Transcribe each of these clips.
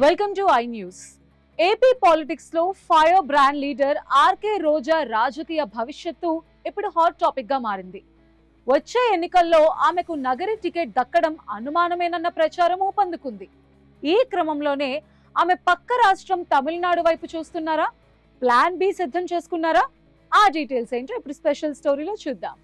Welcome to I news. AP politics లో fire brand leader RK రోజా రాజకీయ భవిష్యత్తు ఇప్పుడు హాట్ టాపిక్ గా మారింది. వచ్చే ఎన్నికల్లో ఆమెకు నగరి టికెట్ దక్కడం అనుమానమేనన్న ప్రచారం ఊపందుకుంది. ఈ క్రమంలోనే ఆమె పక్క రాష్ట్రం తమిళనాడు వైపు చూస్తున్నారా, ప్లాన్ బి సిద్ధం చేసుకున్నారా? ఆ డీటెయిల్స్ ఏంటో ఇప్పుడు స్పెషల్ స్టోరీలో చూద్దాం.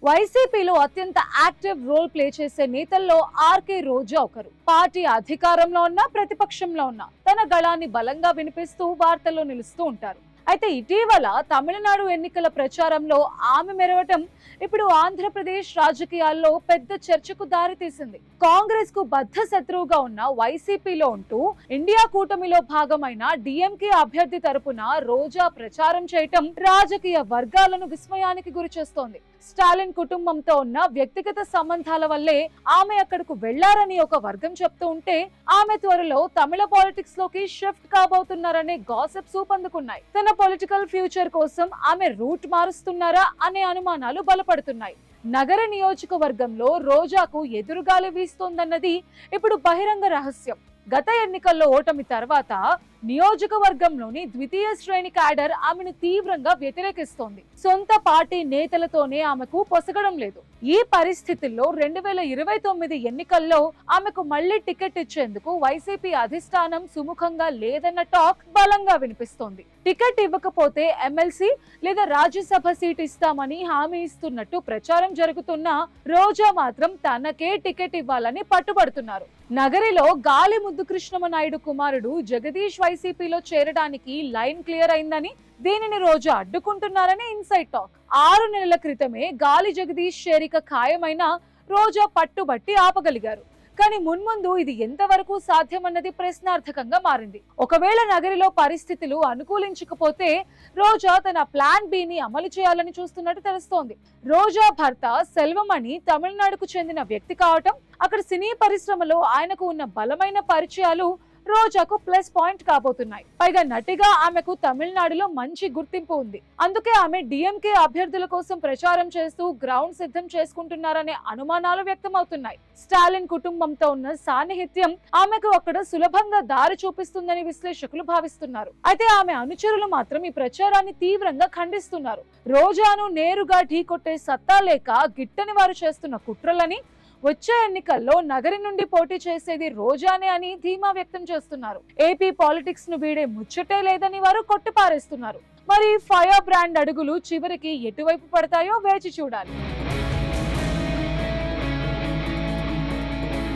వైసీపీలో అత్యంత యాక్టివ్ రోల్ ప్లే చేసే నేతల్లో ఆర్కే రోజా ఒకరు. పార్టీ అధికారంలో ఉన్న ప్రతిపక్షంలో ఉన్న తన గళాన్ని బలంగా వినిపిస్తూ వార్తల్లో నిలుస్తూ ఉంటారు. అయితే ఇటీవల తమిళనాడు ఎన్నికల ప్రచారంలో ఆమె మెరవటం ఇప్పుడు ఆంధ్రప్రదేశ్ రాజకీయాల్లో పెద్ద చర్చకు దారితీసింది. కాంగ్రెస్ కు బద్ధ శత్రువుగా ఉన్న వైసీపీలో ఉంటూ ఇండియా కూటమిలో భాగమైన డిఎంకే అభ్యర్థి తరపున రోజా ప్రచారం చేయటం రాజకీయ వర్గాలను విస్మయానికి గురి చేస్తోంది. స్టాలిన్ కుటుంబంతో ఉన్న వ్యక్తిగత సంబంధాల వల్లే ఆమె అక్కడకు వెళ్లారని ఒక వర్గం చెప్తూ ఉంటే, ఆమె త్వరలో తమిళ పాలిటిక్స్ లోకి షిఫ్ట్ కాబోతున్నారనే గాసిప్స్ ఊపందుకున్నాయి. తన పొలిటికల్ ఫ్యూచర్ కోసం ఆమె రూట్ మారుస్తున్నారా అనే అనుమానాలు బలపడుతున్నాయి. నగర నియోజకవర్గంలో రోజాకు ఎదురుగాలి వీస్తోందన్నది ఇప్పుడు బహిరంగ రహస్యం. గత ఎన్నికల్లో ఓటమి తర్వాత నియోజకవర్గంలోని ద్వితీయ శ్రేణి క్యాడర్ ఆమెను తీవ్రంగా వ్యతిరేకిస్తోంది. సొంత పార్టీ నేతలతోనే ఆమెకు పొసగడం లేదు. ఈ పరిస్థితుల్లో 2029 ఎన్నికల్లో ఆమెకు మళ్లీ టికెట్ ఇచ్చేందుకు వైసీపీ అధిష్టానం సుముఖంగా లేదన్న టాక్ బలంగా వినిపిస్తోంది. టికెట్ ఇవ్వకపోతే ఎమ్మెల్సీ లేదా రాజ్యసభ సీట్ ఇస్తామని హామీ ఇస్తున్నట్టు ప్రచారం జరుగుతున్నా రోజా మాత్రం తనకే టికెట్ ఇవ్వాలని పట్టుబడుతున్నారు. నగరిలో గాలి ముద్దు కృష్ణమనాయుడు కుమారుడు జగదీష్ వైసీపీలో చేరడానికి లైన్ క్లియర్ అయిందని, దీనిని రోజా అడ్డుకుంటున్నారని ఇన్సైడ్ టాక్. 6 నెలల క్రితమే గాలి జగదీష్ చేరిక ఖాయమైన రోజా పట్టుబట్టి ఆపగలిగారు. కానీ మున్ముందు ఇది ఎంతవరకు సాధ్యమన్నది ప్రశ్నార్థకంగా మారింది. ఒకవేళ నగరిలో పరిస్థితులు అనుకూలించకపోతే రోజా తన ప్లాన్ బిని అమలు చేయాలని చూస్తున్నట్టు తెలుస్తోంది. రోజా భర్త సెల్వమణి తమిళనాడుకు చెందిన వ్యక్తి కావటం, అక్కడ సినీ పరిశ్రమలో ఆయనకు ఉన్న బలమైన పరిచయాలు రోజాకు ప్లస్ పాయింట్ కాబోతున్నాయి. పైగా నటిగా ఆమెకు తమిళనాడులో మంచి గుర్తింపు ఉంది. అందుకే ఆమె డిఎంకే అభ్యర్థుల కోసం ప్రచారం చేస్తూ గ్రౌండ్ సిద్ధం చేసుకుంటున్నారనే అనుమానాలు వ్యక్తమవుతున్నాయి. స్టాలిన్ కుటుంబంతో ఉన్న సాన్నిహిత్యం ఆమెకు అక్కడ సులభంగా దారి చూపిస్తుందని విశ్లేషకులు భావిస్తున్నారు. అయితే ఆమె అనుచరులు మాత్రం ఈ ప్రచారాన్ని తీవ్రంగా ఖండిస్తున్నారు. రోజాను నేరుగా ఢీకొట్టే సత్తా లేక గిట్టని వారు చేస్తున్న కుట్రలని, వచ్చే ఎన్నికల్లో నగరి నుండి పోటీ చేసేది రోజానే అని ధీమా వ్యక్తం చేస్తున్నారు. ఏపీ పాలిటిక్స్ ను వీడే ముచ్చటే లేదని వారు కొట్టిపారేస్తున్నారు. మరి ఫైర్ బ్రాండ్ అడుగులు చివరికి ఎటువైపు పడతాయో వేచి చూడాలి.